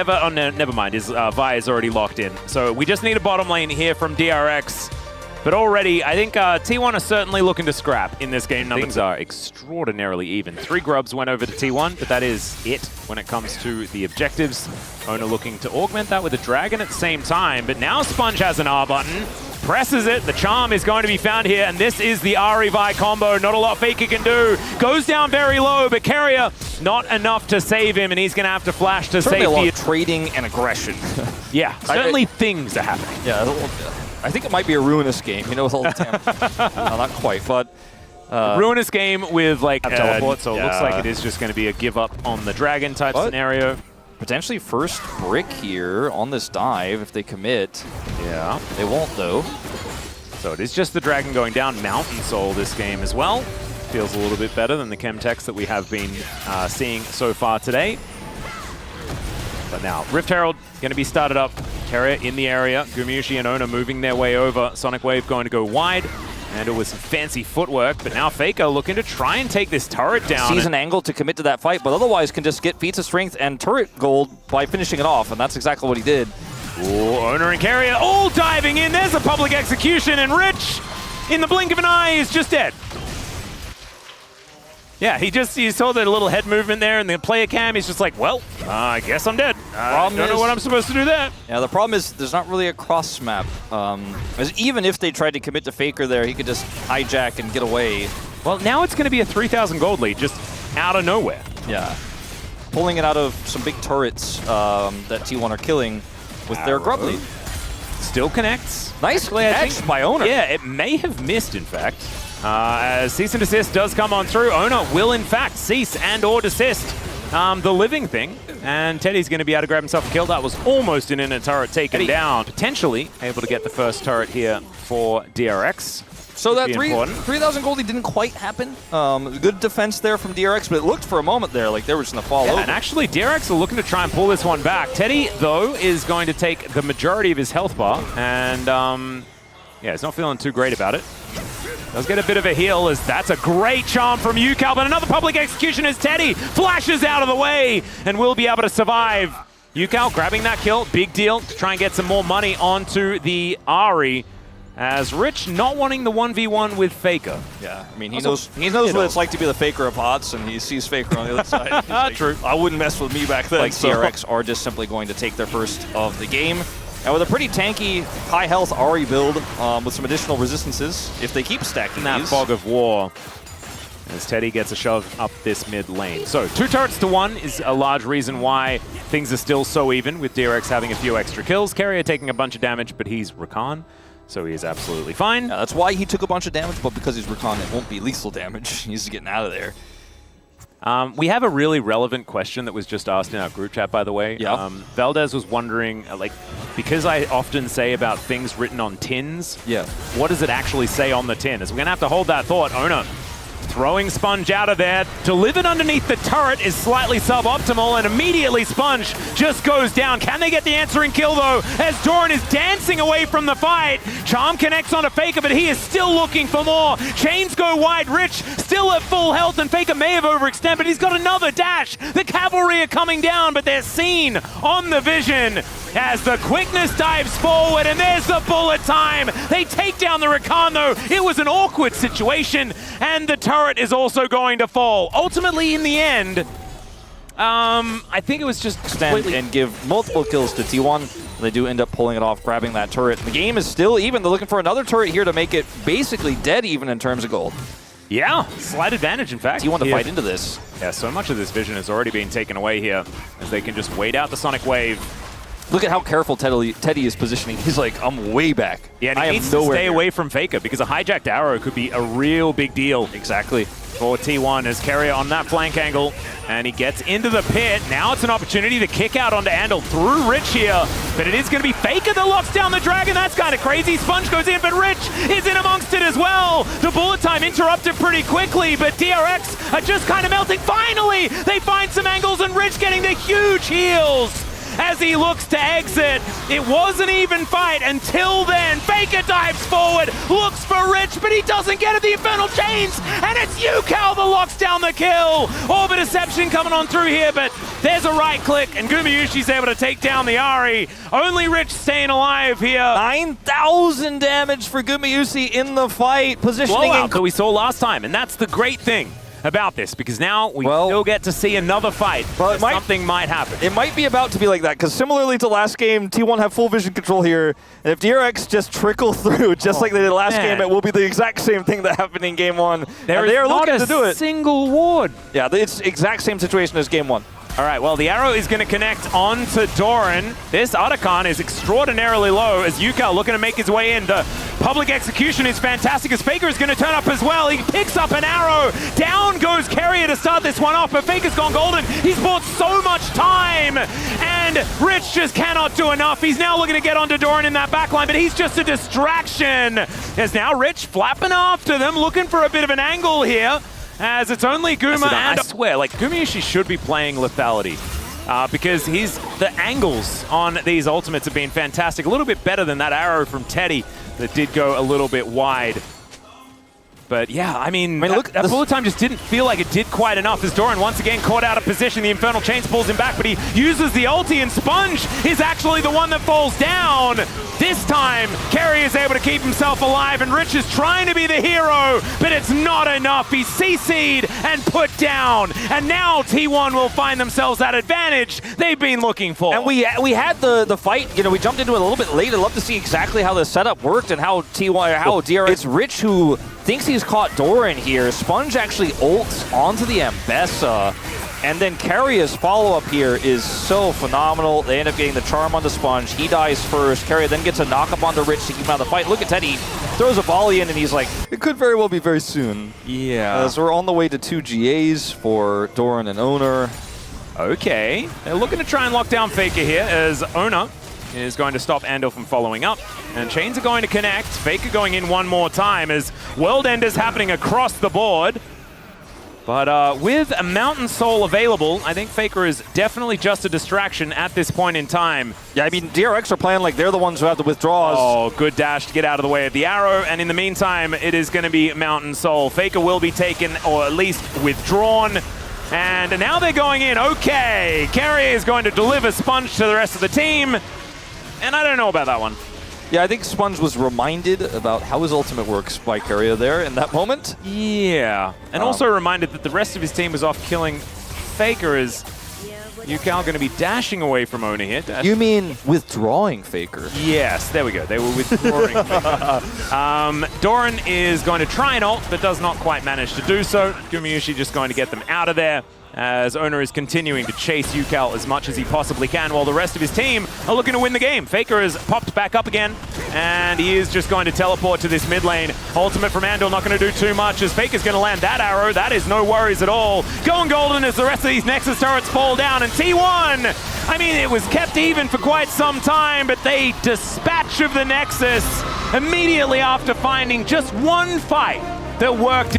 Oh, no, never mind. His Vi is already locked in. So we just need a bottom lane here from DRX. But already, I think T1 are certainly looking to scrap in this game. Things are extraordinarily even. 3 grubs went over to T1, but that is it when it comes to the objectives. Ona looking to augment that with a dragon at the same time. But now Sponge has an R button. Presses it. The charm is going to be found here. And this is the Ahri Vi combo. Not a lot Faker can do. Goes down very low, but Carrier not enough to save him. And he's going to have to flash to safety. A lot of trading and aggression. Yeah, certainly things are happening. Yeah. I think it might be a ruinous game, you know, with all the damage. No, not quite, but... ruinous game with, like, teleport, so it looks like it is just going to be a give-up on the dragon type scenario. Potentially first brick here on this dive if they commit. Yeah. They won't, though. So it is just the dragon going down. Mountain Soul this game as well. Feels a little bit better than the Chemtex that we have been seeing so far today. But now, Rift Herald going to be started up. Carrier in the area. Gumushi and Ona moving their way over. Sonic Wave going to go wide. And it was some fancy footwork, but now Faker looking to try and take this turret down. Sees an angle to commit to that fight, but otherwise can just get feats of strength and turret gold by finishing it off, and that's exactly what he did. Ooh, Ona and Carrier all diving in. There's a public execution, and Rich, in the blink of an eye, is just dead. Yeah, you saw that little head movement there in the player cam. He's just like, well, I guess I'm dead. I don't know what I'm supposed to do there. Yeah, the problem is there's not really a cross map. As even if they tried to commit to Faker there, he could just hijack and get away. Well, now it's going to be a 3,000 gold lead just out of nowhere. Yeah. Pulling it out of some big turrets that T1 are killing with their grub lead. Still connects. Nice catch by Ona. Yeah, it may have missed, in fact. As cease and desist does come on through, Ona will in fact cease and or desist the living thing. And Teddy's going to be able to grab himself a kill. That was almost an inner turret taken down. Potentially able to get the first turret here for DRX. So that 3,000 goldie didn't quite happen. Good defense there from DRX, but it looked for a moment there like they were just going to fall over. And actually, DRX are looking to try and pull this one back. Teddy, though, is going to take the majority of his health bar. And, yeah, he's not feeling too great about it. Does get a bit of a heal as that's a great charm from Yukal, but another public execution as Teddy flashes out of the way and will be able to survive. Yukal grabbing that kill, big deal to try and get some more money onto the Ahri. As Rich not wanting the 1v1 with Faker. Yeah, I mean, he knows what it's like to be the Faker of bots, and he sees Faker on the other side. Like, true. I wouldn't mess with me back then. Like, so. DRX are just simply going to take their first of the game. And with a pretty tanky, high-health Ahri build with some additional resistances, if they keep stacking that fog of war, as Teddy gets a shove up this mid lane. So 2 turrets to 1 is a large reason why things are still so even, with DRX having a few extra kills. Carrier taking a bunch of damage, but he's Rakan, so he is absolutely fine. Yeah, that's why he took a bunch of damage, but because he's Rakan, it won't be lethal damage. He's getting out of there. We have a really relevant question that was just asked in our group chat, by the way. Yeah. Valdez was wondering, like, because I often say about things written on tins, what does it actually say on the tin? As we're going to have to hold that thought. Ona throwing Sponge out of there. Delivered underneath the turret is slightly suboptimal, and immediately Sponge just goes down. Can they get the answering kill, though, as Doran is dancing away from the fight? Charm connects onto Faker, but he is still looking for more. Chains go wide. Rich still at full health, and Faker may have overextended, but he's got another dash. The cavalry are coming down, but they're seen on the vision as the quickness dives forward, and there's the bullet time. They take down the Rakan, though. It was an awkward situation, and the turret is also going to fall. Ultimately, in the end, I think it was just completely and give multiple kills to T1. They do end up pulling it off, grabbing that turret. The game is still even. They're looking for another turret here to make it basically dead even in terms of gold. Yeah, slight advantage, in fact. T1 to fight into this. Yeah, so much of this vision has already been taken away here, as they can just wait out the Sonic Wave. Look at how careful Teddy is positioning. He's like, I'm way back. Yeah, and he needs to stay away from Faker, because a hijacked arrow could be a real big deal. Exactly. For T1 as Carrier on that flank angle, and he gets into the pit. Now it's an opportunity to kick out onto Andal through Rich here, but it is going to be Faker that locks down the dragon. That's kind of crazy. Sponge goes in, but Rich is in amongst it as well. The bullet time interrupted pretty quickly, but DRX are just kind of melting. Finally, they find some angles, and Rich getting the huge heals. as he looks to exit. It was an even fight until then. Faker dives forward, looks for Rich, but he doesn't get it. The Infernal Chains, and it's Yucal that locks down the kill. Orb of Deception coming on through here, but there's a right click, and Gumayusi's able to take down the Ahri. Only Rich staying alive here. 9,000 damage for Gumayusi in the fight. Positioning blowout that we saw last time, and that's the great thing about this, because now we still get to see another fight. Well, something might happen. It might be about to be like that, because similarly to last game, T1 have full vision control here, and if DRX just trickle through, just like they did last game, it will be the exact same thing that happened in game 1. They are looking to do it. Single ward. Yeah, it's exact same situation as game 1. All right, well, the arrow is going to connect onto Doran. This Otacon is extraordinarily low as Yuka looking to make his way in. The public execution is fantastic as Faker is going to turn up as well. He picks up an arrow. Down goes Carrier to start this one off, but Faker's gone golden. He's bought so much time, and Rich just cannot do enough. He's now looking to get onto Doran in that backline, but he's just a distraction. As now Rich flapping after them, looking for a bit of an angle here. As it's only Guma, and I swear, like, Gumayusi should be playing lethality because the angles on these ultimates have been fantastic. A little bit better than that arrow from Teddy that did go a little bit wide. But yeah, I mean look, that bullet time just didn't feel like it did quite enough as Doran once again caught out of position. The Infernal Chains pulls him back, but he uses the ulti, and Sponge is actually the one that falls down. This time, Carey is able to keep himself alive, and Rich is trying to be the hero, but it's not enough. He's CC'd and put down, and now T1 will find themselves that advantage they've been looking for. And we had the fight, you know, we jumped into it a little bit late. I'd love to see exactly how the setup worked and how T1, how DRX. It's Rich who thinks he's caught Doran here. Sponge actually ults onto the Ambessa, and then Carrier's follow-up here is so phenomenal. They end up getting the charm onto Sponge. He dies first. Carrier then gets a knock-up onto Rich to keep him out of the fight. Look at Teddy. Throws a volley in, and he's like, it could very well be very soon. Yeah. As we're on the way to 2 GAs for Doran and Owner. Okay. They're looking to try and lock down Faker here as Owner is going to stop Andal from following up. And Chains are going to connect. Faker going in one more time as World Enders happening across the board. But with a Mountain Soul available, I think Faker is definitely just a distraction at this point in time. Yeah, I mean, DRX are playing like they're the ones who have the withdrawals. Oh, good dash to get out of the way of the arrow. And in the meantime, it is going to be Mountain Soul. Faker will be taken, or at least withdrawn. And now they're going in. Okay, Carrier is going to deliver Sponge to the rest of the team. And I don't know about that one. Yeah, I think Sponge was reminded about how his ultimate works by Carrier there in that moment. Yeah, and also reminded that the rest of his team was off killing Faker as Yucal going to be dashing away from Owner here. You mean withdrawing Faker? Yes, there we go. They were withdrawing Faker. Doran is going to try and ult, but does not quite manage to do so. Gumayusi just going to get them out of there, as Owner is continuing to chase Yucal as much as he possibly can while the rest of his team are looking to win the game. Faker has popped back up again, and he is just going to teleport to this mid lane. Ultimate from Andal not going to do too much as Faker's going to land that arrow. That is no worries at all. Going golden as the rest of these Nexus turrets fall down, and T1, I mean, it was kept even for quite some time, but they dispatch of the Nexus immediately after finding just one fight that worked